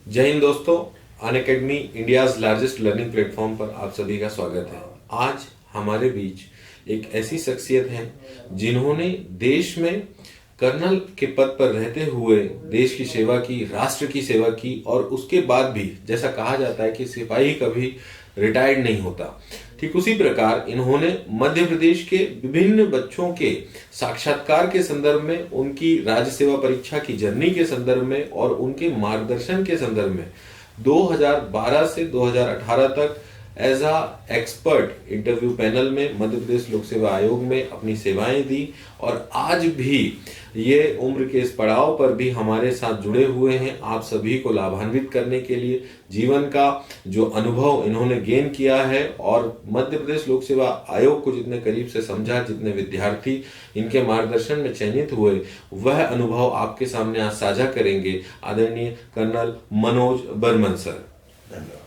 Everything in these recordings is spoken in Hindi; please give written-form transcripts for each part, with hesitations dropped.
जय हिंद दोस्तों। Unacademy India's largest learning platform पर आप सभी का स्वागत है। आज हमारे बीच एक ऐसी शख्सियत है जिन्होंने देश में कर्नल के पद पर रहते हुए देश की सेवा की, राष्ट्र की सेवा की और उसके बाद भी जैसा कहा जाता है कि सिपाही कभी रिटायर्ड नहीं होता, ठीक उसी प्रकार इन्होंने मध्य प्रदेश के विभिन्न बच्चों के साक्षात्कार के संदर्भ में, उनकी राज्य सेवा परीक्षा की जर्नी के संदर्भ में और उनके मार्गदर्शन के संदर्भ में 2012 से 2018 तक as a expert interview panel में मध्य प्रदेश लोक सेवा आयोग में अपनी सेवाएं दी और आज भी ये उम्र के इस पड़ाव पर भी हमारे साथ जुड़े हुए हैं। आप सभी को लाभान्वित करने के लिए जीवन का जो अनुभव इन्होंने गेन किया है और मध्य प्रदेश लोक सेवा आयोग को जितने करीब से समझा, जितने विद्यार्थी इनके मार्गदर्शन में चयनित हुए, वह अनुभव आपके सामने आज साझा करेंगे आदरणीय कर्नल मनोज बर्मन सर। धन्यवाद।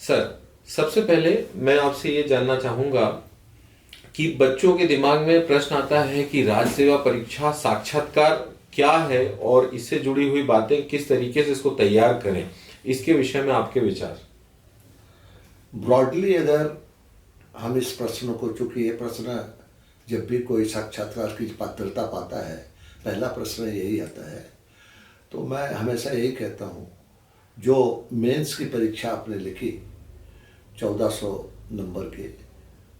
सर, सबसे पहले मैं आपसे ये जानना चाहूंगा कि बच्चों के दिमाग में प्रश्न आता है कि राज्य सेवा परीक्षा साक्षात्कार क्या है और इससे जुड़ी हुई बातें किस तरीके से इसको तैयार करें, इसके विषय में आपके विचार। ब्रॉडली अगर हम इस प्रश्न को, चूंकि ये प्रश्न जब भी कोई साक्षात्कार की पात्रता पाता है पहला प्रश्न यही आता है, तो मैं हमेशा यही कहता हूँ, जो मेंस की परीक्षा आपने लिखी 1400 नंबर के,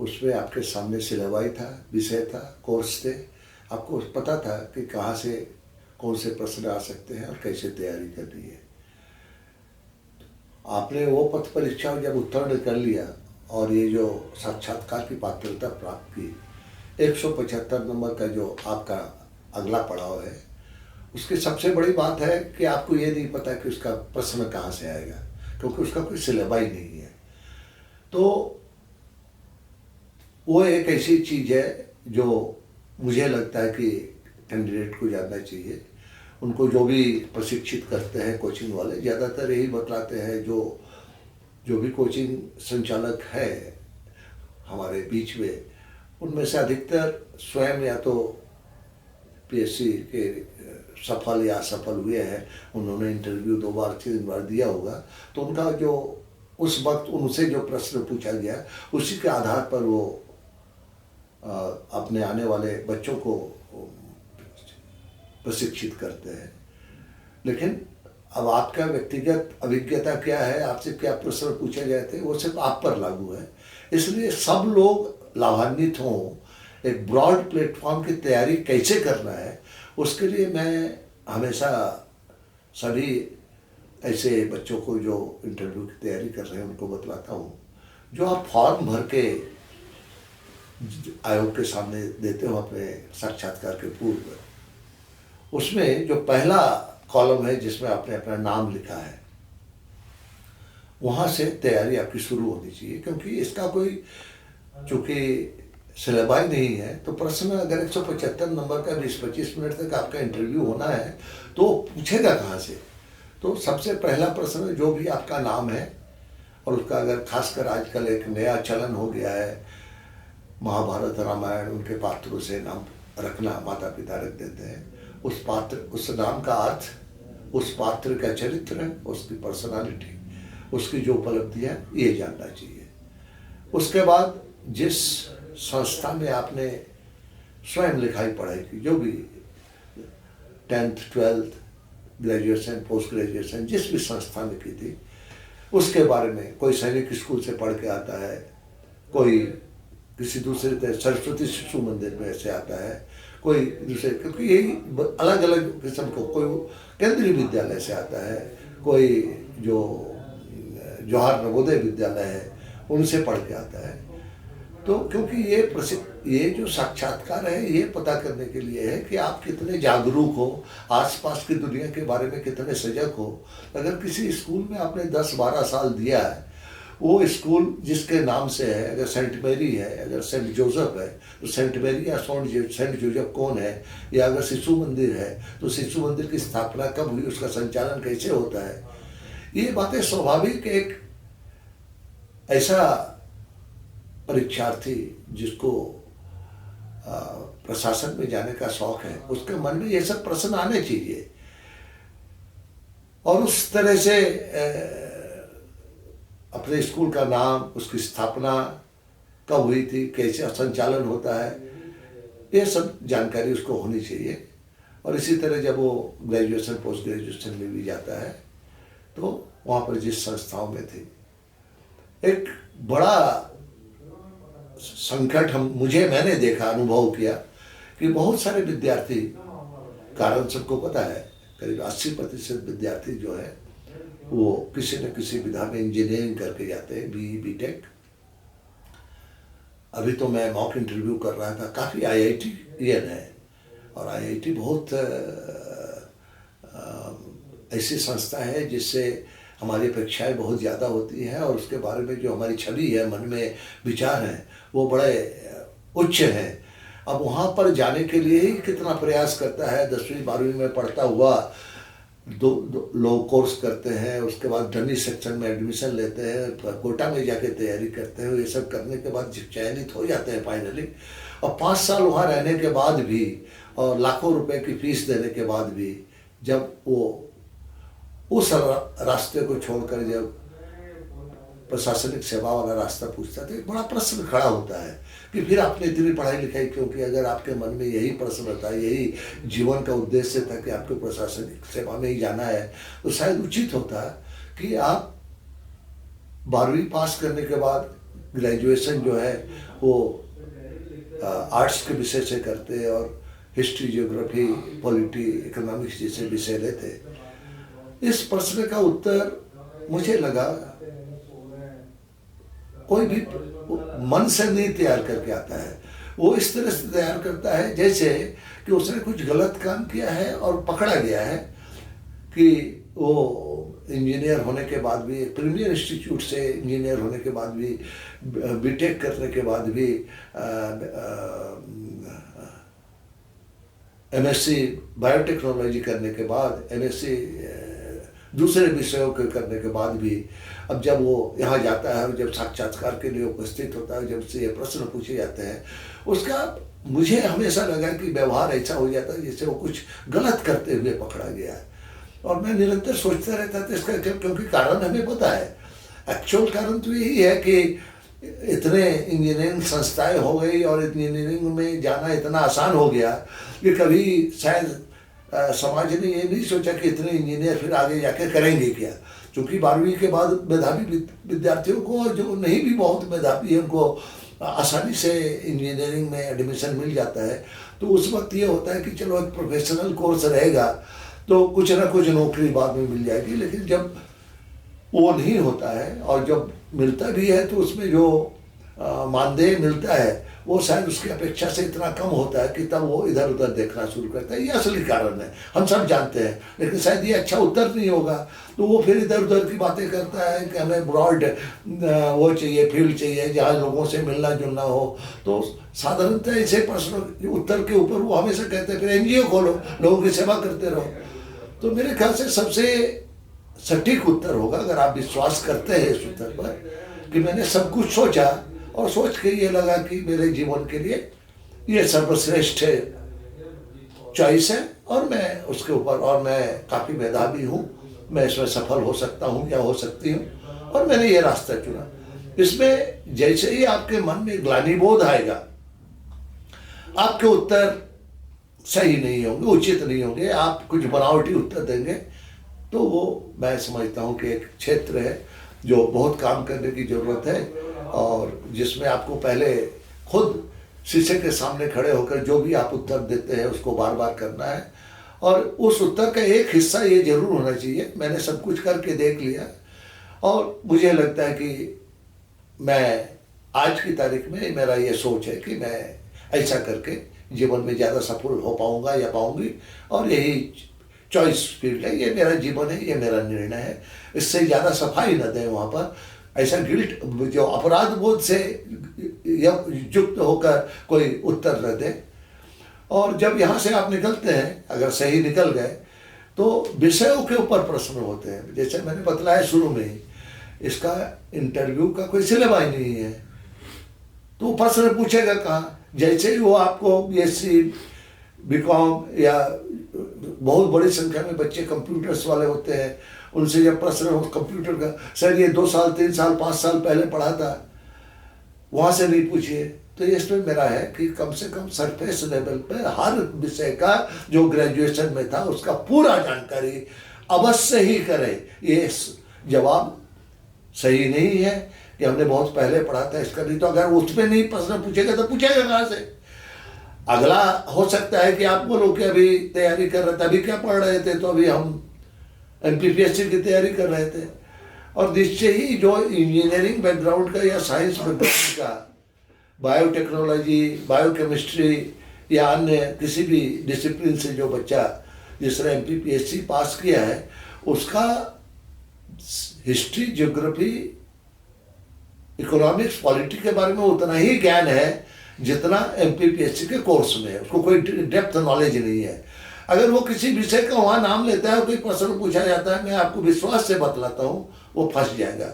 उसमें आपके सामने सिलेबस था, विषय था, कोर्स थे, आपको पता था कि कहाँ से कौन से प्रश्न आ सकते हैं और कैसे तैयारी करनी है। आपने वो पथ परीक्षा जब उत्तीर्ण कर लिया और ये जो साक्षात्कार की पात्रता प्राप्त की, 175 नंबर का जो आपका अगला पड़ाव है, उसकी सबसे बड़ी बात है कि आपको ये नहीं पता कि उसका प्रश्न कहाँ से आएगा, क्योंकि उसका कोई सिलेबस ही नहीं है। तो वो एक ऐसी चीज़ है जो मुझे लगता है कि कैंडिडेट को जानना चाहिए। उनको जो भी प्रशिक्षित करते हैं कोचिंग वाले, ज़्यादातर यही बतलाते हैं, जो भी कोचिंग संचालक है हमारे बीच में, उनमें से अधिकतर स्वयं या तो पीएससी के सफल या असफल हुए हैं, उन्होंने इंटरव्यू 2 बार 3 बार दिया होगा, तो उनका जो उस वक्त उनसे जो प्रश्न पूछा गया उसी के आधार पर वो अपने आने वाले बच्चों को प्रशिक्षित करते हैं। लेकिन अब आपका व्यक्तिगत अभिज्ञता क्या है, आपसे क्या प्रश्न पूछे गए थे, वो सिर्फ आप पर लागू है। इसलिए सब लोग लाभान्वित हों, एक ब्रॉड प्लेटफॉर्म की तैयारी कैसे करना है, उसके लिए मैं हमेशा सभी ऐसे बच्चों को जो इंटरव्यू की तैयारी कर रहे हैं उनको बतलाता हूँ, जो आप फॉर्म भर के आयोग के सामने देते हो अपने साक्षात्कार के पूर्व, उसमें जो पहला कॉलम है जिसमें आपने अपना नाम लिखा है, वहाँ से तैयारी आपकी शुरू होनी चाहिए। क्योंकि इसका कोई, चूँकि सिलेबस नहीं है, तो प्रश्न अगर 175 नंबर का 20-25 मिनट तक आपका इंटरव्यू होना है तो पूछेगा कहाँ से। तो सबसे पहला प्रश्न जो भी आपका नाम है, और उसका अगर खासकर आजकल एक नया चलन हो गया है, महाभारत रामायण उनके पात्रों से नाम रखना, माता पिता रख देते हैं, उस पात्र, उस नाम का अर्थ, उस पात्र का चरित्र, उसकी पर्सनालिटी, उसकी जो उपलब्धियाँ, ये जानना चाहिए। उसके बाद जिस संस्था में आपने स्वयं लिखाई पढ़ाई की, जो भी 10th 12th graduation, post graduation जिस भी संस्था में की थी, उसके बारे में, कोई सैनिक स्कूल से पढ़ के आता है, कोई किसी दूसरे सरस्वती शिशु मंदिर में ऐसे आता है, कोई दूसरे, क्योंकि यही अलग अलग किस्म को, कोई केंद्रीय विद्यालय से आता है, कोई जो जवाहर नवोदय विद्यालय है उनसे पढ़ के आता है। तो क्योंकि ये जो साक्षात्कार है, ये पता करने के लिए है कि आप कितने जागरूक हो, आसपास की दुनिया के बारे में कितने सजग हो। अगर किसी स्कूल में आपने 10-12 साल दिया है, वो स्कूल जिसके नाम से है, अगर सेंट मैरी है, अगर सेंट जोसेफ है, तो सेंट मैरी या सेंट जोसेफ कौन है, या अगर शिशु मंदिर है तो शिशु मंदिर की स्थापना कब हुई, उसका संचालन कैसे होता है, ये बातें स्वाभाविक एक ऐसा परीक्षार्थी जिसको प्रशासन में जाने का शौक है, उसके मन में ये सब प्रश्न आने चाहिए। और उस तरह से अपने स्कूल का नाम, उसकी स्थापना कब हुई थी, कैसे संचालन होता है, ये सब जानकारी उसको होनी चाहिए। और इसी तरह जब वो ग्रेजुएशन पोस्ट ग्रेजुएशन में भी जाता है तो वहाँ पर जिस संस्थाओं में थे, एक बड़ा संकट मैंने देखा, अनुभव किया कि बहुत सारे विद्यार्थी, कारण सबको पता है, करीब 80% विद्यार्थी जो है वो किसी न किसी विधा में इंजीनियरिंग करके जाते हैं, बीई बीटेक। अभी तो मैं मॉक इंटरव्यू कर रहा था, काफ़ी आईआईटीयन है, और आईआईटी बहुत ऐसी संस्था है जिससे हमारी अपेक्षाएं बहुत ज़्यादा होती हैं, और उसके बारे में जो हमारी छवि है, मन में विचार हैं, वो बड़े उच्च हैं। अब वहाँ पर जाने के लिए ही कितना प्रयास करता है, 10वीं 12वीं में पढ़ता हुआ दो लोग कोर्स करते हैं, उसके बाद डमी सेक्शन में एडमिशन लेते हैं, कोटा में जाके तैयारी करते हैं, ये सब करने के बाद चयनित हो जाते हैं फाइनली। और 5 साल वहाँ रहने के बाद भी और लाखों रुपए की फीस देने के बाद भी जब वो उस रास्ते को छोड़कर जब प्रशासनिक सेवा वाला रास्ता पूछता है तो एक बड़ा प्रश्न खड़ा होता है कि फिर आपने इतनी पढ़ाई लिखाई क्यों की? अगर आपके मन में यही प्रश्न था, यही जीवन का उद्देश्य था कि आपको प्रशासनिक सेवा में ही जाना है, तो शायद उचित होता कि आप 12वीं पास करने के बाद ग्रेजुएशन जो है वो आर्ट्स के विषय से करते और हिस्ट्री, ज्योग्राफी, पॉलिटी, इकोनॉमिक्स जैसे विषय लेते। इस प्रश्न का उत्तर मुझे लगा कोई भी मन से नहीं तैयार करके आता है, वो इस तरह से तैयार करता है जैसे कि उसने कुछ गलत काम किया है और पकड़ा गया है कि वो इंजीनियर होने के बाद भी, प्रीमियर इंस्टीट्यूट से इंजीनियर होने के बाद भी, बीटेक करने के बाद भी, एमएससी बायोटेक्नोलॉजी करने के बाद, एमएससी दूसरे विषयों के करने के बाद भी, अब जब वो यहाँ जाता है और जब साक्षात्कार के लिए उपस्थित होता है, जब से ये प्रश्न पूछे जाते हैं, उसका मुझे हमेशा लगा कि व्यवहार ऐसा हो जाता है जैसे वो कुछ गलत करते हुए पकड़ा गया है। और मैं निरंतर सोचता रहता था इसका, क्योंकि कारण हमें पता है। एक्चुअल कारण तो यही है कि इतने इंजीनियरिंग संस्थाएं हो गई और इंजीनियरिंग में जाना इतना आसान हो गया कि कभी शायद समाज ने ये नहीं सोचा कि इतने इंजीनियर फिर आगे जाके करेंगे क्या। क्योंकि 12वीं के बाद मेधावी विद्यार्थियों को, जो नहीं भी बहुत मेधावी है, उनको आसानी से इंजीनियरिंग में एडमिशन मिल जाता है। तो उस वक्त ये होता है कि चलो एक प्रोफेशनल कोर्स रहेगा तो कुछ ना कुछ नौकरी बाद में मिल जाएगी। लेकिन जब वो नहीं होता है और जब मिलता भी है तो उसमें जो मानदेय मिलता है वो शायद उसकी अपेक्षा से इतना कम होता है कि तब वो इधर उधर देखना शुरू करता है। ये असली कारण है, हम सब जानते हैं, लेकिन शायद ये अच्छा उत्तर नहीं होगा तो वो फिर इधर उधर की बातें करता है कि हमें ब्रॉड वो चाहिए, फील्ड चाहिए जहाँ लोगों से मिलना जुलना हो। तो साधारणतः ऐसे प्रश्न उत्तर के ऊपर वो हमेशा कहते हैं फिर एनजीओ खोलो, लोगों की सेवा करते रहो। तो मेरे ख्याल से सबसे सटीक उत्तर होगा, अगर आप विश्वास करते हैं इस उत्तर पर, कि मैंने सब कुछ सोचा और सोच के ये लगा कि मेरे जीवन के लिए ये सर्वश्रेष्ठ चॉइस है और मैं उसके ऊपर, और मैं काफ़ी मेधावी हूँ, मैं इसमें सफल हो सकता हूँ या हो सकती हूँ, और मैंने ये रास्ता चुना। इसमें जैसे ही आपके मन में ग्लानिबोध आएगा, आपके उत्तर सही नहीं होंगे, उचित नहीं होंगे, आप कुछ बनावटी उत्तर देंगे, तो वो मैं समझता हूँ कि एक क्षेत्र है जो बहुत काम करने की ज़रूरत है, और जिसमें आपको पहले खुद शीशे के सामने खड़े होकर जो भी आप उत्तर देते हैं उसको बार बार करना है। और उस उत्तर का एक हिस्सा ये जरूर होना चाहिए, मैंने सब कुछ करके देख लिया और मुझे लगता है कि मैं आज की तारीख में मेरा ये सोच है कि मैं ऐसा करके जीवन में ज़्यादा सफल हो पाऊँगा या पाऊँगी, और यही चॉइस फील्ड है, ये मेरा जीवन है, ये मेरा निर्णय है। इससे ज़्यादा सफाई न दें वहाँ पर, ऐसा गिल्ट, जो अपराध बोध से युक्त होकर कोई उत्तर न दे। और जब यहाँ से आप निकलते हैं, अगर सही निकल गए, तो विषयों के ऊपर प्रश्न होते हैं। जैसे मैंने बतलाया शुरू में ही, इसका इंटरव्यू का कोई सिलेबस नहीं है, तो प्रश्न पूछेगा कहाँ। जैसे ही वो आपको बीएससी बीकॉम या बहुत बड़ी संख्या में बच्चे कंप्यूटर्स वाले होते हैं, उनसे जब प्रश्न हो कंप्यूटर का, सर ये 2 साल 3 साल 5 साल पहले पढ़ा था, वहाँ से नहीं पूछिए। तो इसमें मेरा है कि कम से कम सरफेस लेवल पे हर विषय का जो ग्रेजुएशन में था उसका पूरा जानकारी अवश्य ही करें। ये जवाब सही नहीं है कि हमने बहुत पहले पढ़ा था इसका, नहीं तो अगर उसमें नहीं प्रश्न पूछेगा तो पूछेगा कहाँ से। अगला हो सकता है कि आप बोलो कि अभी तैयारी कर रहे थे, अभी क्या पढ़ रहे थे, तो अभी हम MPPSC की तैयारी कर रहे थे। और निश्चय ही जो इंजीनियरिंग बैकग्राउंड का या साइंस बैकग्राउंड का, बायोटेक्नोलॉजी, बायोकेमिस्ट्री या अन्य किसी भी डिसिप्लिन से जो बच्चा जिसने MPPSC पास किया है, उसका हिस्ट्री, ज्योग्राफी, इकोनॉमिक्स, पॉलिटी के बारे में उतना ही ज्ञान है जितना MPPSC के कोर्स में है। उसको कोई डेप्थ नॉलेज नहीं है। अगर वो किसी विषय का वहाँ नाम लेता है, कोई प्रश्न पूछा जाता है, मैं आपको विश्वास से बतलाता हूँ, वो फंस जाएगा।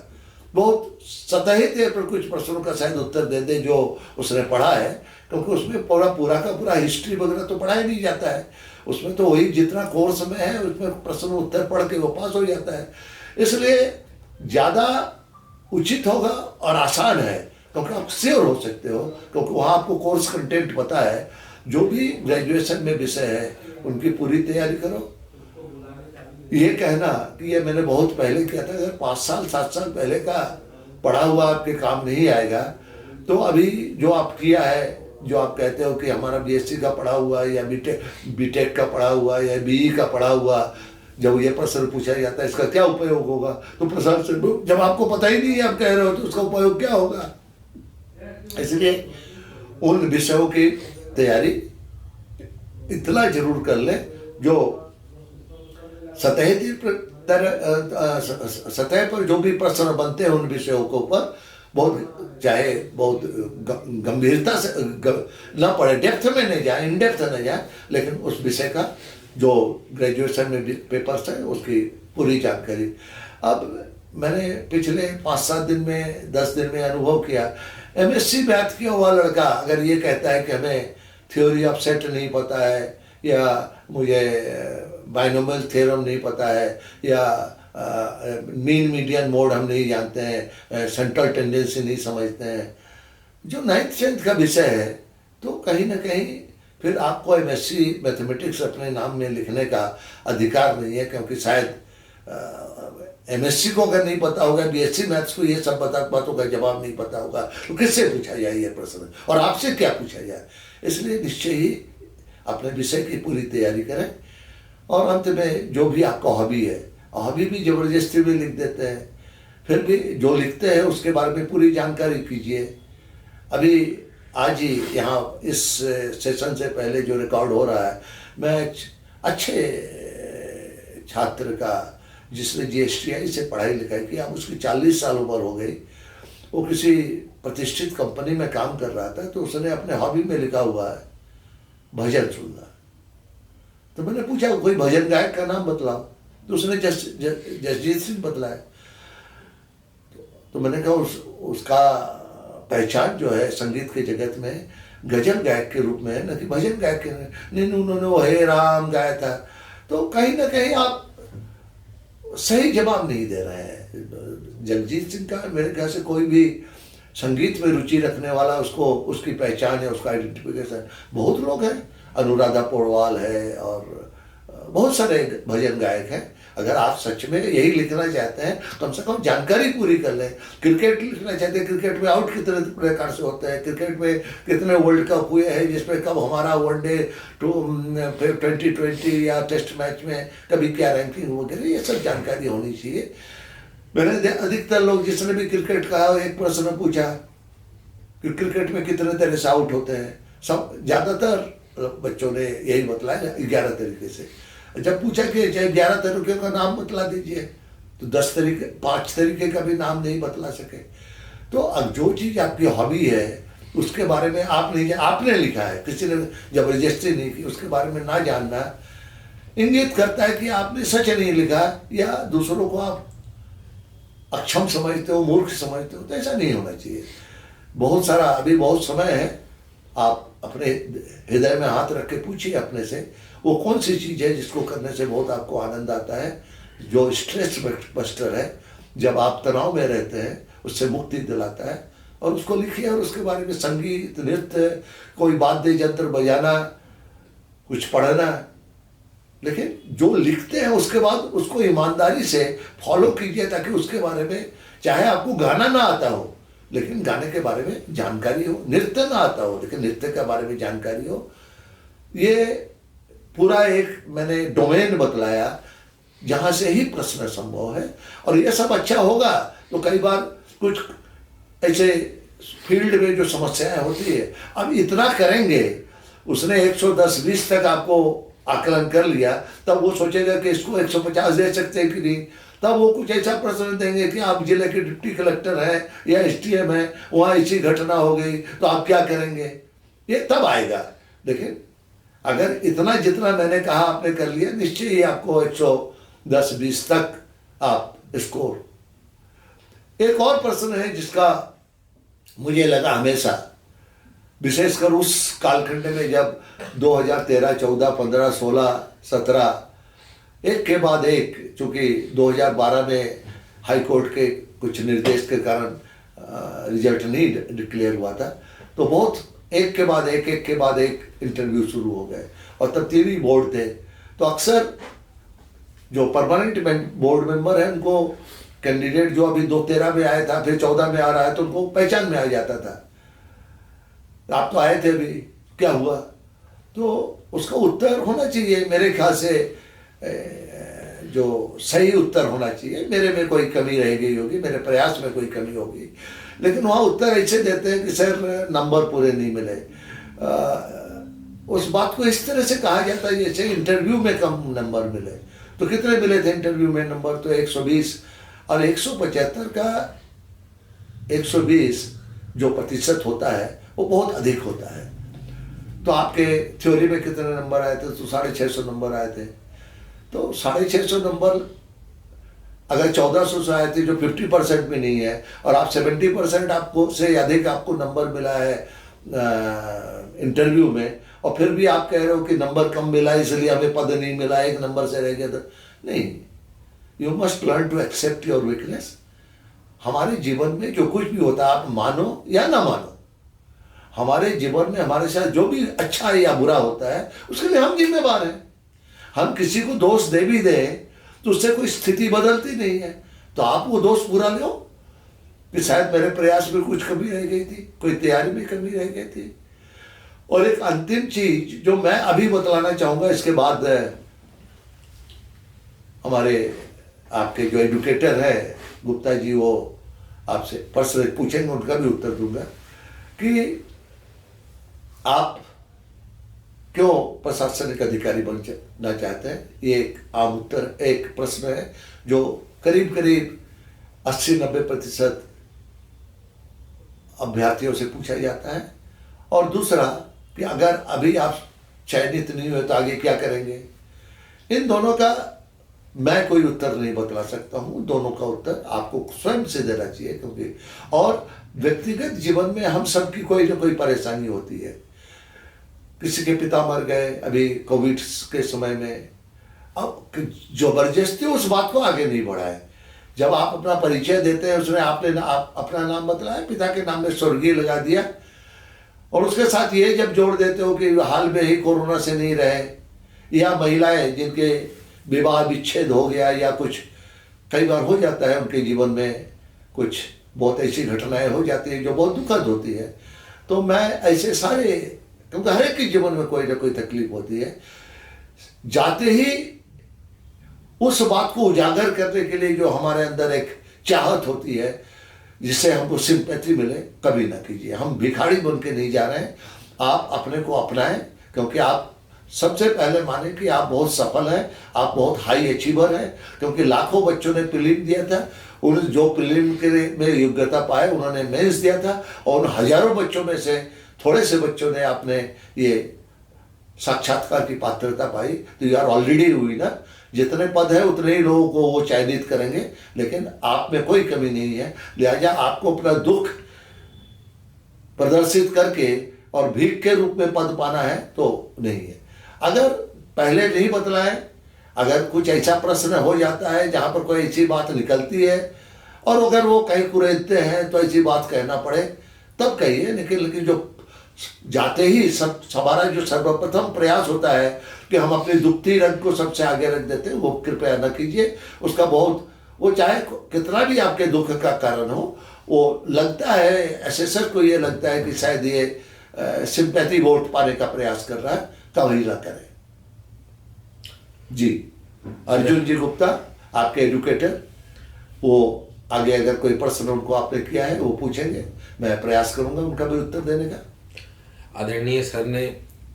बहुत सतही तौर पर कुछ प्रश्नों का शायद उत्तर दे दे जो उसने पढ़ा है, क्योंकि उसमें पूरा का पूरा हिस्ट्री वगैरह तो पढ़ाया नहीं जाता है। उसमें तो वही जितना कोर्स में है उसमें प्रश्न उत्तर पढ़ के वो पास हो जाता है। इसलिए ज़्यादा उचित होगा और आसान है, क्योंकि आप श्योर हो सकते हो, क्योंकि वहाँ आपको कोर्स कंटेंट पता है। जो भी ग्रेजुएशन में विषय है उनकी पूरी तैयारी करो। ये कहना कि ये मैंने बहुत पहले किया था, अगर 5 साल 7 साल पहले का पढ़ा हुआ आपके काम नहीं आएगा, तो अभी जो आप किया है, जो आप कहते हो कि हमारा BSc का पढ़ा हुआ या बीटेक का पढ़ा हुआ या BE का पढ़ा हुआ, जब ये प्रश्न पूछा जाता है इसका क्या उपयोग होगा, तो प्रश्न से जब आपको पता ही नहीं है आप कह रहे हो, तो उसका उपयोग क्या होगा। इसलिए उन विषयों की तैयारी इतना जरूर कर ले जो सतह पर जो भी प्रश्न बनते हैं उन विषयों के ऊपर बहुत, चाहे बहुत गंभीरता से न पढ़े, डेप्थ में नहीं जाए, इन डेप्थ न जाए, लेकिन उस विषय का जो ग्रेजुएशन में पेपर्स है उसकी पूरी जानकारी। अब मैंने पिछले 5-7 दिन में 10 दिन में अनुभव किया, MSc मैथ किया हुआ लड़का अगर ये कहता है कि हमें थ्योरी ऑफ सेट नहीं पता है, या मुझे बाइनोमियल थ्योरम नहीं पता है, या मीन मीडियन मोड हम नहीं जानते हैं, सेंट्रल टेंडेंसी नहीं समझते हैं, जो 9th 10th का विषय है, तो कहीं ना कहीं फिर आपको MSc मैथमेटिक्स अपने नाम में लिखने का अधिकार नहीं है, क्योंकि शायद MSc को अगर नहीं पता होगा, BSc मैथ्स को ये सब बातों का जवाब नहीं पता होगा, तो किससे पूछा जाए ये प्रश्न, और आपसे क्या पूछा जाए। इसलिए निश्चय ही अपने विषय की पूरी तैयारी करें। और अंत में जो भी आपका हॉबी है, हॉबी भी ज़बरदस्ती में लिख देते हैं, फिर भी जो लिखते हैं उसके बारे में पूरी जानकारी कीजिए। अभी आज ही यहाँ इस सेशन से पहले जो रिकॉर्ड हो रहा है, मैं अच्छे छात्र का जिसने GSTI से पढ़ाई लिखाई की, अब उसकी 40 साल उम्र हो गई, वो किसी प्रतिष्ठित कंपनी में काम कर रहा था, तो उसने अपने हॉबी में लिखा हुआ है भजन सुनना। तो मैंने पूछा कोई भजन गायक का नाम बतलाओ, तो उसने जसजीत सिंह बतलाया। तो मैंने कहा उसका पहचान जो है संगीत के जगत में गजल गायक के रूप में है, न कि भजन गायक के। नहीं, उन्होंने वो हे राम गाया था। तो कहीं ना कहीं आप सही जवाब नहीं दे रहे हैं। जगजीत सिंह का मेरे ख्याल से कोई भी संगीत में रुचि रखने वाला, उसको उसकी पहचान है, उसका आइडेंटिफिकेशन, बहुत लोग हैं, अनुराधा पौडवाल है और बहुत सारे भजन गायक हैं। अगर आप सच में यही लिखना चाहते हैं, कम से कम जानकारी पूरी कर लें। क्रिकेट लिखना चाहते हैं, क्रिकेट में आउट कितने प्रकार से होते हैं, क्रिकेट में कितने वर्ल्ड कप हुए हैं, जिसमें कब हमारा वनडे 2020 या टेस्ट मैच में कभी क्या रैंकिंग वगैरह, ये सब जानकारी होनी चाहिए। मैंने अधिकतर लोग जिसने भी क्रिकेट का एक प्रश्न पूछा कि क्रिकेट में कितने तरह से आउट होते हैं, सब ज़्यादातर बच्चों ने यही बतलाया 11 तरीके से। जब पूछा कि चाहे 11 तरीके का नाम बतला दीजिए, तो 5 तरीके का भी नाम नहीं बतला सके। तो अब जो चीज़ आपकी हॉबी है उसके बारे में आपने लिखा है, किसी ने जबरदस्ती नहीं की, उसके बारे में ना जानना इंगित करता है कि आपने सच नहीं लिखा, या दूसरों को आप अक्षम समझते हो, मूर्ख समझते हो। तो ऐसा नहीं होना चाहिए। बहुत सारा अभी बहुत समय है, आप आप अपने हृदय में हाथ रख के पूछिए अपने से, वो कौन सी चीज़ है जिसको करने से बहुत आपको आनंद आता है, जो स्ट्रेस बस्टर है, जब आप तनाव में रहते हैं उससे मुक्ति दिलाता है। और उसको लिखिए, और उसके बारे में संगीत, नृत्य, कोई वाद्य यंत्र बजाना, कुछ पढ़ना, लेकिन जो लिखते हैं उसके बाद उसको ईमानदारी से फॉलो कीजिए, ताकि उसके बारे में, चाहे आपको गाना ना आता हो लेकिन गाने के बारे में जानकारी हो, नृत्य ना आता हो लेकिन नृत्य के बारे में जानकारी हो। ये पूरा एक मैंने डोमेन बतलाया जहाँ से ही प्रश्न संभव है। और ये सब अच्छा होगा तो कई बार कुछ ऐसे फील्ड में जो समस्याएं होती है, अब इतना करेंगे, उसने 110-20 तक आपको आकलन कर लिया, तब वो सोचेगा कि इसको 150 दे सकते हैं कि नहीं, तब वो कुछ ऐसा प्रश्न देंगे कि आप जिले के डिप्टी कलेक्टर हैं या STM हैं, वहाँ ऐसी घटना हो गई तो आप क्या करेंगे, ये तब आएगा। लेकिन अगर इतना जितना मैंने कहा आपने कर लिया, निश्चय ही आपको 110-20 तक आप स्कोर। एक और प्रश्न है जिसका मुझे लगा हमेशा, विशेषकर उस कालखंड में जब 2013, 14, 15, 16, 17 एक के बाद एक, चूंकि 2012 में हाई कोर्ट के कुछ निर्देश के कारण रिजल्ट नहीं डिक्लेयर हुआ था, तो बहुत एक के बाद एक इंटरव्यू शुरू हो गए। और तब 3 ही बोर्ड थे, तो अक्सर जो परमानेंट बोर्ड मेंबर है उनको कैंडिडेट जो अभी 2013 में आया था, फिर 14 में आ रहा है, तो उनको पहचान में आ जाता था, आप तो आए थे अभी, क्या हुआ। तो उसका उत्तर होना चाहिए मेरे ख्याल से, जो सही उत्तर होना चाहिए। मेरे में कोई कमी रह गई होगी, मेरे प्रयास में कोई कमी होगी, लेकिन वहाँ उत्तर ऐसे देते हैं कि सर नंबर पूरे नहीं मिले। उस बात को इस तरह से कहा जाता है जैसे इंटरव्यू में कम नंबर मिले। तो कितने मिले थे इंटरव्यू में नंबर? तो 120, और 175 का 120 जो प्रतिशत होता है वो बहुत अधिक होता है। तो आपके थ्योरी में कितने नंबर आए थे? तो 650 नंबर आए थे। तो 650 नंबर अगर 1400 से आए थे, जो 50% भी नहीं है, और आप 70% आपको से अधिक आपको नंबर मिला है इंटरव्यू में, और फिर भी आप कह रहे हो कि नंबर कम मिला इसलिए हमें पद नहीं मिला, 1 नंबर से रह गया। तो नहीं, you must learn to accept your weakness. हमारे जीवन में जो कुछ भी होता है, आप मानो या ना मानो, हमारे जीवन में हमारे साथ जो भी अच्छा या बुरा होता है उसके लिए हम जिम्मेवार हैं। हम किसी को दोष दे भी दें तो उससे कोई स्थिति बदलती नहीं है। तो आप वो दोष पूरा लो कि शायद मेरे प्रयास में कुछ कमी रह गई थी, कोई तैयारी में कमी रह गई थी। और एक अंतिम चीज जो मैं अभी बतलाना चाहूंगा, इसके बाद हमारे आपके जो एडुकेटर है गुप्ता जी, वो आपसे प्रश्न पूछेंगे, उनका भी उत्तर दूंगा कि आप क्यों प्रशासनिक अधिकारी बनना चाहते हैं। ये एक आम उत्तर, एक प्रश्न है जो करीब करीब 80-90% अभ्यर्थियों से पूछा जाता है। और दूसरा कि अगर अभी आप चयनित नहीं हुए तो आगे क्या करेंगे। इन दोनों का मैं कोई उत्तर नहीं बतला सकता हूँ, दोनों का उत्तर आपको स्वयं से देना चाहिए, क्योंकि और व्यक्तिगत जीवन में हम सब की कोई ना कोई परेशानी होती है। किसी के पिता मर गए अभी कोविड के समय में, अब जबरदस्ती उस बात को आगे नहीं बढ़ाए। जब आप अपना परिचय देते हैं, उसमें आपने आप अपना नाम बतलाया, पिता के नाम में स्वर्गीय लगा दिया, और उसके साथ ये जब जोड़ देते हो कि हाल में ही कोरोना से नहीं रहे, या महिलाएं जिनके विवाह विच्छेद हो गया या कुछ कई बार हो जाता है, उनके जीवन में कुछ बहुत ऐसी घटनाएं हो जाती है जो बहुत दुखद होती है। तो मैं ऐसे सारे, क्योंकि हर एक के जीवन में कोई ना कोई तकलीफ होती है, जाते ही उस बात को उजागर करने के लिए जो हमारे अंदर एक चाहत होती है जिससे हमको सिंपैथी मिले, कभी ना कीजिए। हम भिखारी बन के नहीं जा रहे हैं, आप अपने को अपनाएं, क्योंकि आप सबसे पहले माने कि आप बहुत सफल हैं, आप बहुत हाई अचीवर हैं। क्योंकि लाखों बच्चों ने प्रीलिम दिया था, उन जो प्रीलिम के में योग्यता पाए उन्होंने मेंस दिया था, और उन हजारों बच्चों में से थोड़े से बच्चों ने आपने ये साक्षात्कार की पात्रता पाई। तो यू आर ऑलरेडी विनर। जितने पद है उतने ही लोगों को वो चयनित करेंगे, लेकिन आप में कोई कमी नहीं है। लिहाजा आपको अपना दुख प्रदर्शित करके और भीख के रूप में पद पाना है तो नहीं है। अगर पहले नहीं बतला है, अगर कुछ ऐसा प्रश्न हो जाता है जहाँ पर कोई ऐसी बात निकलती है और अगर वो कहीं कुरेदते हैं तो ऐसी बात कहना पड़े तब कहिए, लेकिन जो जाते ही सब हमारा जो सर्वप्रथम प्रयास होता है कि हम अपने दुखती रंग को सबसे आगे रख देते हैं, वो कृपया न कीजिए। उसका बहुत, वो चाहे कितना भी आपके दुख का कारण हो, वो लगता है एसेसर को, ये लगता है कि शायद ये सिंपैथी वोट पाने का प्रयास कर रहा है, कभी ना करें। जी, अर्जुन जी गुप्ता आपके एजुकेटर, वो आगे अगर कोई प्रश्न उनको आपने किया है वो पूछेंगे, मैं प्रयास करूंगा उनका भी उत्तर देने का। आदरणीय सर ने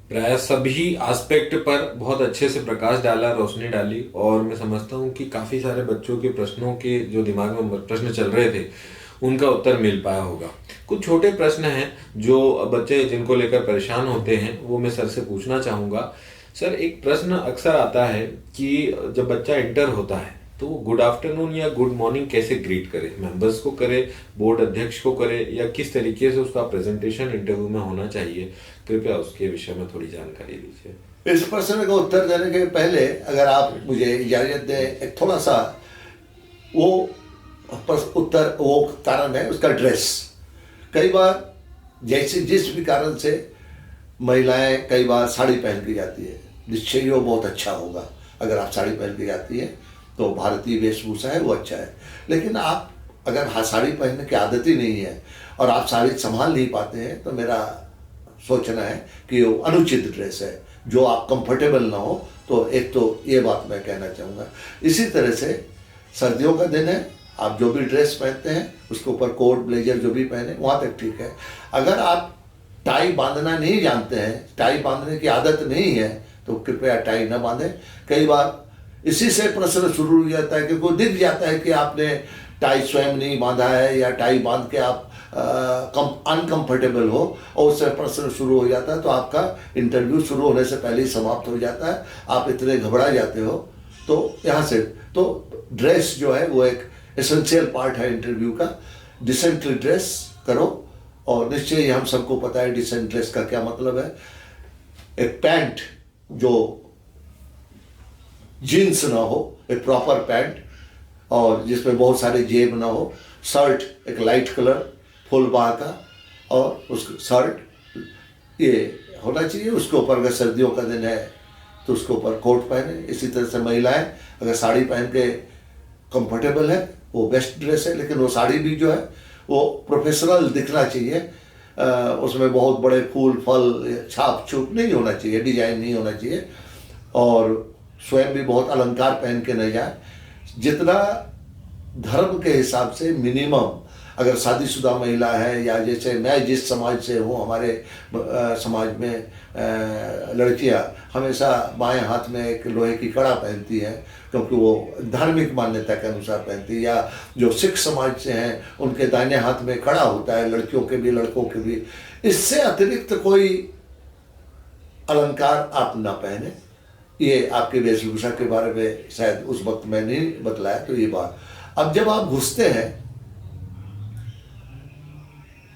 प्राय सभी एस्पेक्ट पर बहुत अच्छे से प्रकाश डाला, रोशनी डाली, और मैं समझता हूँ कि काफी सारे बच्चों के प्रश्नों के जो दिमाग में प्रश्न चल रहे थे उनका उत्तर मिल पाया होगा। कुछ छोटे प्रश्न हैं जो बच्चे जिनको लेकर परेशान होते हैं, वो मैं सर से पूछना चाहूंगा। सर, एक प्रश्न अक्सर आता है कि जब बच्चा इंटर होता है तो वो गुड आफ्टरनून या गुड मॉर्निंग कैसे ग्रीट करे, मेंबर्स को करे, बोर्ड अध्यक्ष को करे, या किस तरीके से उसका प्रेजेंटेशन इंटरव्यू में होना चाहिए, कृपया उसके विषय में थोड़ी जानकारी दीजिए। इस प्रश्न का उत्तर देने के पहले अगर आप मुझे इजाजत दें, एक थोड़ा सा वो उत्तर, वो कारण है उसका ड्रेस। कई बार जैसे जिस भी कारण से महिलाएं कई बार साड़ी पहन के जाती है, निश्चय ही वो बहुत अच्छा होगा अगर आप साड़ी पहन के जाती है तो भारतीय वेशभूषा है वो अच्छा है। लेकिन आप अगर साड़ी पहनने की आदत ही नहीं है और आप साड़ी संभाल नहीं पाते हैं तो मेरा सोचना है कि वो अनुचित ड्रेस है, जो आप कंफर्टेबल ना हो। तो एक तो ये बात मैं कहना चाहूँगा। इसी तरह से सर्दियों का दिन है, आप जो भी ड्रेस पहनते हैं उसके ऊपर कोट ब्लेजर जो भी पहने वहाँ तक ठीक है। अगर आप टाई बांधना नहीं जानते हैं, टाई बांधने की आदत नहीं है, तो कृपया टाई न बांधें। कई बार इसी से प्रश्न शुरू हो जाता है कि कोई दिख जाता है कि आपने टाई स्वयं नहीं बांधा है या टाई बांध के आप अनकंफर्टेबल हो और उससे प्रश्न शुरू हो जाता है, तो आपका इंटरव्यू शुरू होने से पहले ही समाप्त हो जाता है। आप इतने घबरा जाते हो। तो यहाँ से तो ड्रेस जो है वो एक एसेंशियल पार्ट है इंटरव्यू का। डिसेंटली ड्रेस करो, और निश्चय ही हम सबको पता है डिसेंट ड्रेस का क्या मतलब है। एक पैंट जो जीन्स ना हो, एक प्रॉपर पैंट और जिसमें बहुत सारे जेब ना हो, शर्ट एक लाइट कलर फुल बाह का, और उस शर्ट ये होना चाहिए। उसके ऊपर अगर सर्दियों का दिन है तो उसके ऊपर कोट पहने। इसी तरह से महिलाएं अगर साड़ी पहन के कंफर्टेबल है वो बेस्ट ड्रेस है, लेकिन वो साड़ी भी जो है वो प्रोफेशनल दिखना चाहिए। उसमें बहुत बड़े फूल फल छाप छूप नहीं होना चाहिए, डिजाइन नहीं होना चाहिए, और स्वयं भी बहुत अलंकार पहन के नहीं जाए। जितना धर्म के हिसाब से मिनिमम, अगर शादीशुदा महिला है या जैसे मैं जिस समाज से हूँ, हमारे समाज में लड़कियाँ हमेशा बाएं हाथ में एक लोहे की कड़ा पहनती हैं, क्योंकि वो धार्मिक मान्यता के अनुसार पहनती है। या जो सिख समाज से हैं उनके दाहिने हाथ में कड़ा होता है, लड़कियों के भी लड़कों के भी। इससे अतिरिक्त कोई अलंकार आप ना पहने। ये आपके वेशभूषा के बारे में शायद उस वक्त मैं नहीं बतलाया, तो ये बात। अब जब आप घुसते हैं,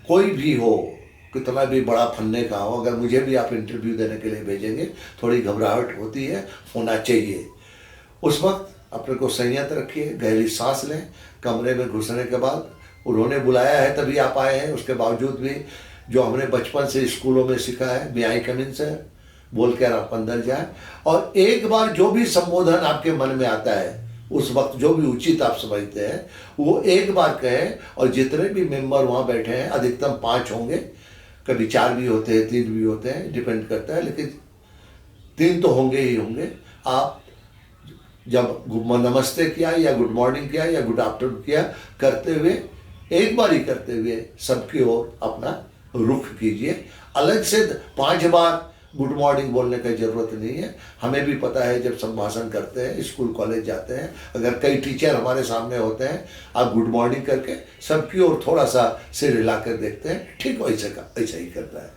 कोई भी हो, कितना भी बड़ा फन्ने का हो, अगर मुझे भी आप इंटरव्यू देने के लिए भेजेंगे, थोड़ी घबराहट होती है, होना चाहिए। उस वक्त अपने को संयत रखिए, गहरी सांस लें। कमरे में घुसने के बाद उन्होंने बुलाया है तभी आप आए हैं, उसके बावजूद भी जो हमने बचपन से स्कूलों में सीखा है, मे आई कम इन सर, बोल कर आप अंदर जाए। और एक बार जो भी संबोधन आपके मन में आता है, उस वक्त जो भी उचित आप समझते हैं, वो एक बार कहें। और जितने भी मेंबर वहाँ बैठे हैं, अधिकतम 5 होंगे, कभी 4 भी होते हैं, 3 भी होते हैं, डिपेंड करता है, लेकिन 3 तो होंगे ही होंगे। आप जब नमस्ते किया या गुड मॉर्निंग किया या गुड आफ्टरनून किया, करते हुए एक बार ही करते हुए सबकी ओर अपना रुख कीजिए। अलग से 5 बार गुड मॉर्निंग बोलने की जरूरत नहीं है। हमें भी पता है जब संभाषण करते हैं, स्कूल कॉलेज जाते हैं, अगर कई टीचर हमारे सामने होते हैं, आप गुड मॉर्निंग करके सबकी ओर थोड़ा सा सिर हिलाकर देखते हैं, ठीक वैसे का ऐसा ही करता है।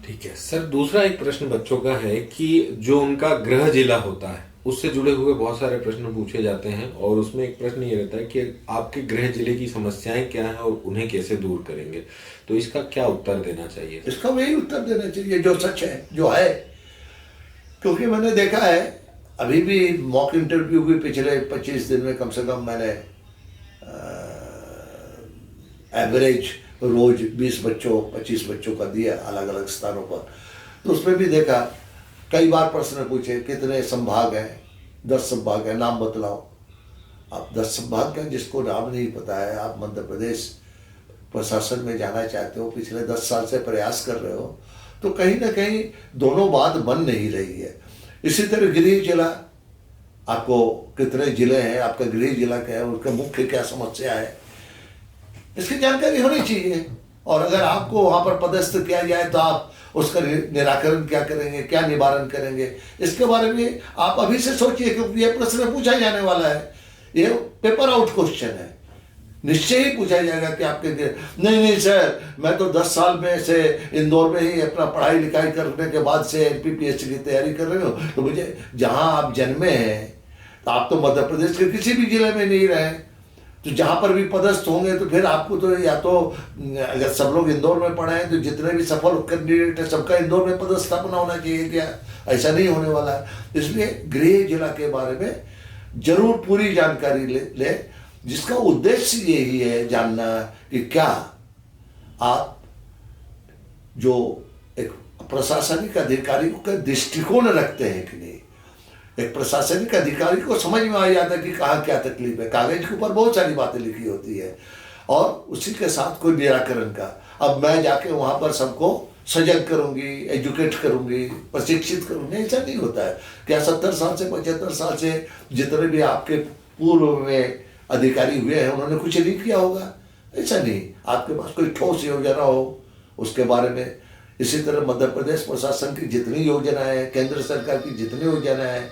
ठीक है सर, दूसरा एक प्रश्न बच्चों का है कि जो उनका गृह जिला होता है उससे जुड़े हुए बहुत सारे प्रश्न पूछे जाते हैं और उसमें एक प्रश्न ये रहता है कि आपके गृह जिले की समस्याएं क्या हैं और उन्हें कैसे दूर करेंगे। तो इसका क्या उत्तर देना चाहिए? इसका वही उत्तर देना चाहिए जो सच है, जो है। क्योंकि मैंने देखा है, अभी भी मॉक इंटरव्यू भी पिछले 25 दिन में कम से कम मैंने एवरेज रोज 20 बच्चों 25 बच्चों का दिया अलग अलग स्थानों पर। तो उसमें भी देखा, कई बार प्रश्न पूछे कितने संभाग हैं, 10 संभाग है, नाम बतलाओ। आप 10 संभाग का जिसको नाम नहीं पता है, आप मध्य प्रदेश प्रशासन में जाना चाहते हो, पिछले 10 साल से प्रयास कर रहे हो, तो कहीं ना कहीं दोनों बात बन नहीं रही है। इसी तरह गृह जिला, आपको कितने जिले हैं, आपका गृह जिला क्या है, उसका मुख्य क्या समस्या है, इसकी जानकारी होनी चाहिए। और अगर आपको वहां पर पदस्थ किया जाए तो आप उसका निराकरण क्या करेंगे, क्या निवारण करेंगे, इसके बारे में आप अभी से सोचिए, क्योंकि यह प्रश्न पूछा जाने वाला है। ये पेपर आउट क्वेश्चन है, निश्चय ही पूछा जाएगा कि आपके नहीं सर, मैं तो 10 साल में से इंदौर में ही अपना पढ़ाई लिखाई करने के बाद से एमपीपीएससी की तैयारी कर रहे हो, तो मुझे जहां आप जन्मे हैं, तो आप तो मध्य प्रदेश के किसी भी जिले में नहीं रहे, तो जहां पर भी पदस्थ होंगे तो फिर आपको तो, या तो अगर सब लोग इंदौर में पढ़े हैं तो जितने भी सफल कैंडिडेट है सबका इंदौर में पदस्थापना होना चाहिए क्या? ऐसा नहीं होने वाला है। इसलिए गृह जिला के बारे में जरूर पूरी जानकारी ले, जिसका उद्देश्य यही है जानना कि क्या आप जो एक प्रशासनिक अधिकारी का दृष्टिकोण रखते हैं कि नहीं। एक प्रशासनिक अधिकारी को समझ में आ जाता है कि कहाँ क्या तकलीफ है, कागज के ऊपर बहुत सारी बातें लिखी होती है और उसी के साथ कोई निराकरण का। अब मैं जाके वहां पर सबको सजग करूंगी, एजुकेट करूंगी, प्रशिक्षित करूंगी, ऐसा नहीं होता है। क्या 70 साल से 75 साल से जितने भी आपके पूर्व में अधिकारी हुए हैं उन्होंने कुछ नहीं किया होगा? ऐसा नहीं। आपके पास कोई ठोस योजना हो उसके बारे में। इसी तरह मध्य प्रदेश प्रशासन की जितनी योजनाएं हैं, केंद्र सरकार की जितनी योजनाएं हैं,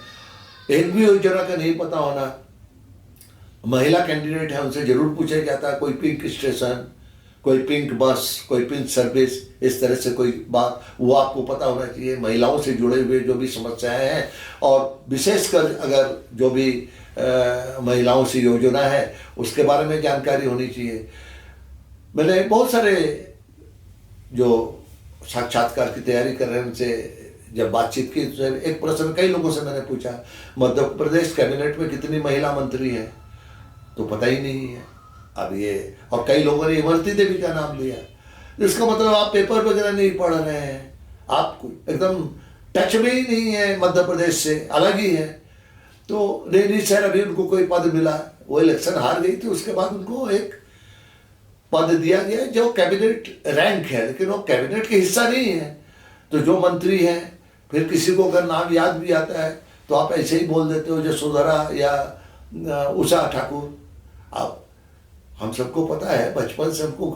एक भी योजना का नहीं पता होना। महिला कैंडिडेट है उनसे जरूर पूछा जाता है, कोई पिंक स्टेशन, कोई पिंक बस, कोई पिंक सर्विस, इस तरह से कोई बात, वो आपको पता होना चाहिए। महिलाओं से जुड़े हुए जो भी समस्याएं हैं और विशेषकर अगर जो भी महिलाओं से योजना है उसके बारे में जानकारी होनी चाहिए। मैंने बहुत सारे जो साक्षात्कार की तैयारी कर रहे हैं उनसे जब बातचीत की तो एक प्रश्न कई लोगों से मैंने पूछा, मध्य प्रदेश कैबिनेट में कितनी महिला मंत्री हैं? तो पता ही नहीं है। अब ये, और कई लोगों ने इमरती देवी का नाम लिया, इसका मतलब आप पेपर वगैरह नहीं पढ़ रहे हैं, आप एकदम टच में ही नहीं है, मध्य प्रदेश से अलग ही है। तो नहीं सर, अभी उनको कोई पद मिला, वो इलेक्शन हार गई थी, उसके बाद उनको एक पद दिया गया जो कैबिनेट रैंक है, लेकिन वो कैबिनेट के हिस्सा नहीं है। तो जो मंत्री हैं, फिर किसी को अगर नाम याद भी आता है तो आप ऐसे ही बोल देते हो, जो सुधरा या उषा ठाकुर। अब हम सबको पता है, बचपन से हमको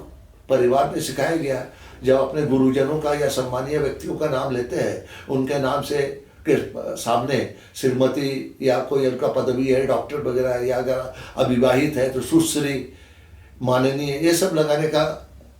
परिवार में सिखाया गया, जब अपने गुरुजनों का या सम्मानीय व्यक्तियों का नाम लेते हैं, उनके नाम से के सामने श्रीमती या कोई उनका पदवी है, डॉक्टर वगैरह, या अगर अविवाहित है तो सुश्री, माननीय, ये सब लगाने का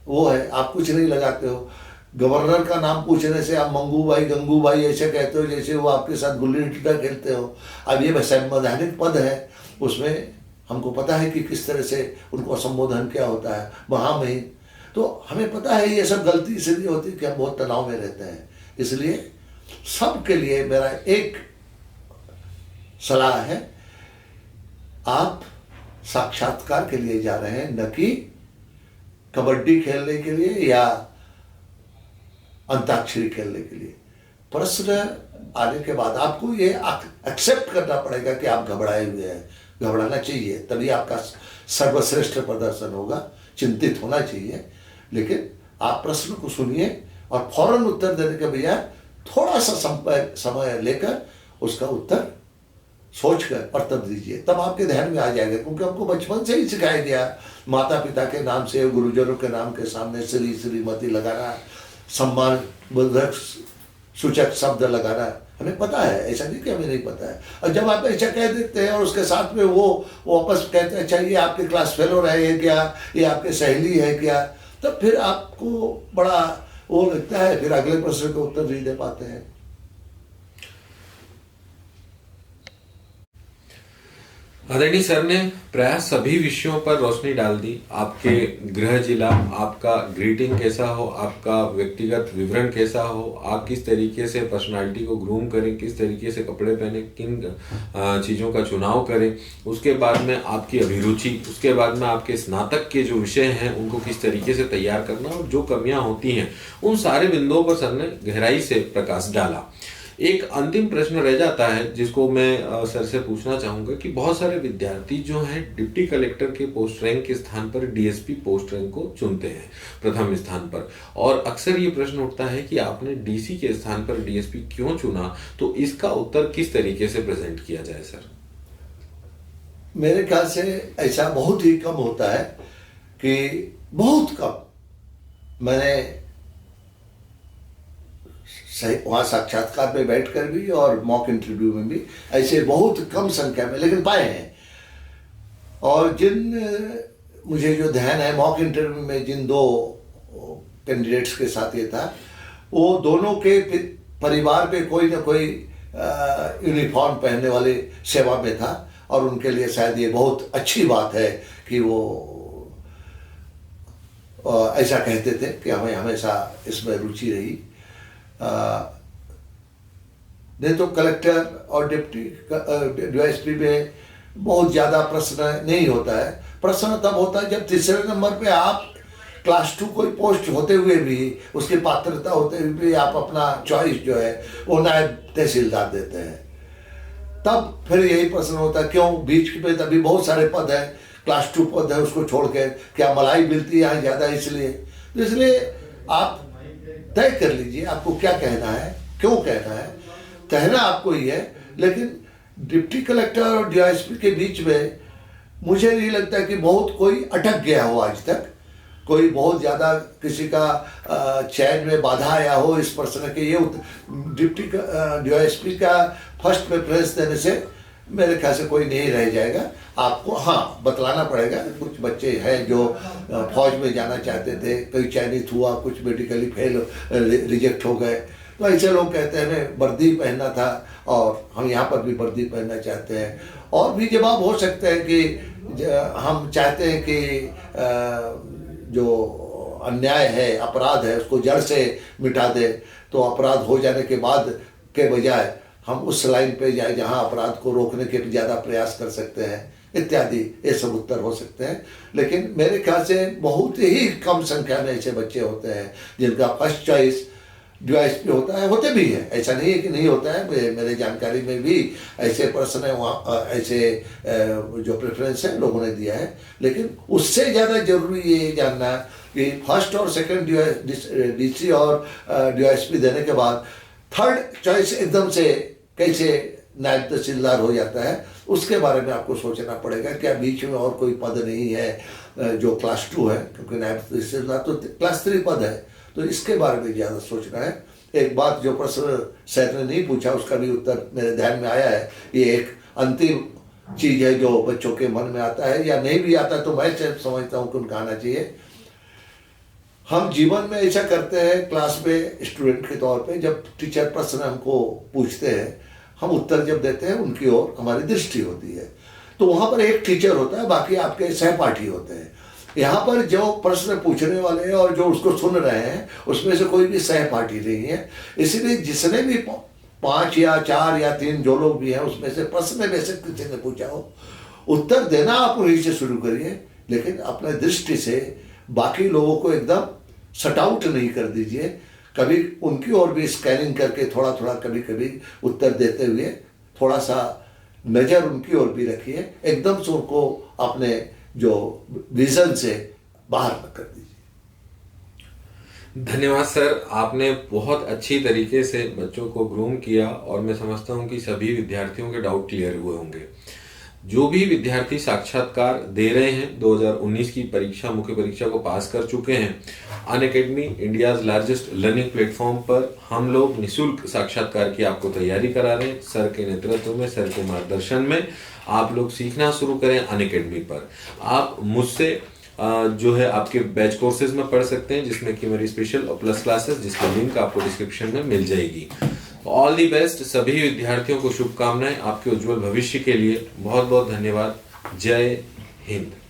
वो है। आप कुछ नहीं लगाते हो। गवर्नर का नाम पूछने से आप मंगू भाई, गंगू भाई ऐसे कहते हो जैसे वो आपके साथ गुल्ली डंडा खेलते हो। अब ये संवैधानिक पद है, उसमें हमको पता है कि किस तरह से उनको संबोधन क्या होता है वहाँ में। तो हमें पता है ये सब गलती इसलिए होती है कि हम बहुत तनाव में रहते हैं। इसलिए सबके लिए मेरा एक सलाह है, आप साक्षात्कार के लिए जा रहे हैं, न कि कबड्डी खेलने के लिए या अंताक्षरी खेलने के लिए। प्रश्न आने के बाद आपको ये एक्सेप्ट करना पड़ेगा कि आप घबराए हुए हैं। घबराना चाहिए, तभी आपका सर्वश्रेष्ठ प्रदर्शन होगा। चिंतित होना चाहिए, लेकिन आप प्रश्न को सुनिए और फौरन उत्तर देने के बजाय थोड़ा सा समय लेकर उसका उत्तर सोचकर और तब दीजिए, तब आपके ध्यान में आ जाएगा। क्योंकि हमको बचपन से ही सिखाया गया, माता पिता के नाम से, गुरुजनों के नाम के सामने श्री श्रीमती लगाना, सम्मान बोधक सूचक शब्द लगाना, हमें पता है। ऐसा नहीं कि हमें नहीं पता है। और जब आप ऐसा कह देते हैं और उसके साथ में वो वापस कहते हैं, अच्छा ये आपके क्लास फेलो रहे हैं क्या, ये आपके सहेली है क्या, तब फिर आपको बड़ा वो लगता है, फिर अगले प्रश्न का उत्तर नहीं दे पाते हैं। आदरणीय सर ने प्राय सभी विषयों पर रोशनी डाल दी। आपके गृह जिला, आपका ग्रीटिंग कैसा हो, आपका व्यक्तिगत विवरण कैसा हो, आप किस तरीके से पर्सनालिटी को ग्रूम करें, किस तरीके से कपड़े पहने, किन चीज़ों का चुनाव करें, उसके बाद में आपकी अभिरुचि, उसके बाद में आपके स्नातक के जो विषय हैं उनको किस तरीके से तैयार करना और जो कमियां होती हैं उन सारे बिंदुओं पर सर ने गहराई से प्रकाश डाला। एक अंतिम प्रश्न रह जाता है जिसको मैं सर से पूछना चाहूंगा कि बहुत सारे विद्यार्थी जो हैं डिप्टी कलेक्टर के पोस्ट रैंक के स्थान पर डीएसपी पोस्ट रैंक को चुनते हैं प्रथम स्थान पर, और अक्सर ये प्रश्न उठता है कि आपने डीसी के स्थान पर डीएसपी क्यों चुना, तो इसका उत्तर किस तरीके से प्रेजेंट किया जाए सर? मेरे ख्याल से ऐसा बहुत ही कम होता है कि बहुत कम मैंने वहाँ साक्षात्कार में बैठकर भी और मॉक इंटरव्यू में भी ऐसे बहुत कम संख्या में लेकिन पाए हैं। और मुझे जो ध्यान है मॉक इंटरव्यू में जिन दो कैंडिडेट्स के साथ ये था, वो दोनों के परिवार पे कोई ना कोई यूनिफॉर्म पहनने वाले सेवा में था, और उनके लिए शायद ये बहुत अच्छी बात है कि वो ऐसा कहते थे कि हमें हमेशा इसमें रुचि रही। नहीं तो कलेक्टर और डिप्टी डीएसपी में बहुत ज़्यादा प्रश्न नहीं होता है। प्रश्न तब होता है जब तीसरे नंबर पे आप क्लास 2 कोई पोस्ट होते हुए भी, उसकी पात्रता होते हुए भी आप अपना चॉइस जो है वो नायब तहसीलदार देते हैं, तब फिर यही प्रश्न होता है क्यों बीच में तभी बहुत सारे पद हैं, क्लास 2 पद है उसको छोड़ के क्या मलाई मिलती है यहाँ ज़्यादा, इसलिए आप तय कर लीजिए आपको क्या कहना है, क्यों कहना है, कहना आपको ही है। लेकिन डिप्टी कलेक्टर और डीएसपी के बीच में मुझे नहीं लगता कि बहुत कोई अटक गया हो आज तक, कोई बहुत ज़्यादा किसी का चयन में बाधा आया हो इस प्रश्न के। ये डिप्टी डीएसपी का फर्स्ट प्रेफरेंस देने से मेरे ख्याल से कोई नहीं रह जाएगा। आपको हाँ बतलाना पड़ेगा, कुछ बच्चे हैं जो फौज में जाना चाहते थे, कोई चयनित हुआ, कुछ मेडिकली फेल रिजेक्ट हो गए, तो ऐसे लोग कहते हैं हमें वर्दी पहनना था और हम यहाँ पर भी वर्दी पहनना चाहते हैं। और भी जवाब हो सकते हैं कि हम चाहते हैं कि जो अन्याय है, अपराध है, उसको जड़ से मिटा दे, तो अपराध हो जाने के बाद के बजाय हम उस लाइन पे जाए जहाँ अपराध को रोकने के ज़्यादा प्रयास कर सकते हैं, इत्यादि ये सब उत्तर हो सकते हैं। लेकिन मेरे ख्याल से बहुत ही कम संख्या में ऐसे बच्चे होते हैं जिनका फर्स्ट चॉइस डीएसपी होता है, होते भी हैं, ऐसा नहीं है कि नहीं होता है। मेरे जानकारी में भी ऐसे प्रश्न है, वहाँ ऐसे जो प्रेफरेंस है लोगों ने दिया है। लेकिन उससे ज़्यादा जरूरी ये जानना कि फर्स्ट और सेकंड डीसी और डीएसपी देने के बाद थर्ड चॉइस एकदम से कैसे नायब तहसीलदार हो जाता है, उसके बारे में आपको सोचना पड़ेगा। क्या बीच में और कोई पद नहीं है जो क्लास 2 है, क्योंकि नायब तहसीलदार तो क्लास 3 पद है, तो इसके बारे में ज़्यादा सोचना है। एक बात जो प्रश्न सर ने नहीं पूछा उसका भी उत्तर मेरे ध्यान में आया है, ये एक अंतिम चीज़ है जो बच्चों के मन में आता है या नहीं भी आता, तो मैं समझता हूँ कि उनका आना चाहिए। हम जीवन में ऐसा करते हैं, क्लास में स्टूडेंट के तौर पे जब टीचर प्रश्न हमको पूछते हैं, हम उत्तर जब देते हैं उनकी ओर हमारी दृष्टि होती है, तो वहाँ पर एक टीचर होता है, बाकी आपके सहपाठी होते हैं। यहाँ पर जो प्रश्न पूछने वाले हैं और जो उसको सुन रहे हैं उसमें से कोई भी सहपाठी नहीं है, इसलिए जिसने भी 5 या 4 या 3 जो लोग भी हैं उसमें से प्रश्न में से किसी ने पूछा हो, उत्तर देना आप उन्हीं से शुरू करिए, लेकिन अपने दृष्टि से बाकी लोगों को एकदम शट आउट नहीं कर दीजिए। कभी उनकी ओर भी स्कैनिंग करके थोड़ा थोड़ा कभी कभी उत्तर देते हुए थोड़ा सा नज़र उनकी ओर भी रखिए, एकदम से उनको अपने जो विजन से बाहर न कर दीजिए। धन्यवाद सर, आपने बहुत अच्छी तरीके से बच्चों को ग्रूम किया और मैं समझता हूं कि सभी विद्यार्थियों के डाउट क्लियर हुए होंगे। जो भी विद्यार्थी साक्षात्कार दे रहे हैं 2019 की परीक्षा, मुख्य परीक्षा को पास कर चुके हैं, Unacademy India's largest learning platform पर हम लोग निःशुल्क साक्षात्कार की आपको तैयारी करा रहे हैं। सर के नेतृत्व में, सर के मार्गदर्शन में आप लोग सीखना शुरू करें अनअकैडमी पर। आप मुझसे जो है आपके बैच कोर्सेज में पढ़ सकते हैं, जिसमें कि मेरी स्पेशल और प्लस क्लासेस, जिसका लिंक आपको डिस्क्रिप्शन में मिल जाएगी। ऑल दी बेस्ट, सभी विद्यार्थियों को शुभकामनाएं आपके उज्जवल भविष्य के लिए। बहुत बहुत धन्यवाद। जय हिंद।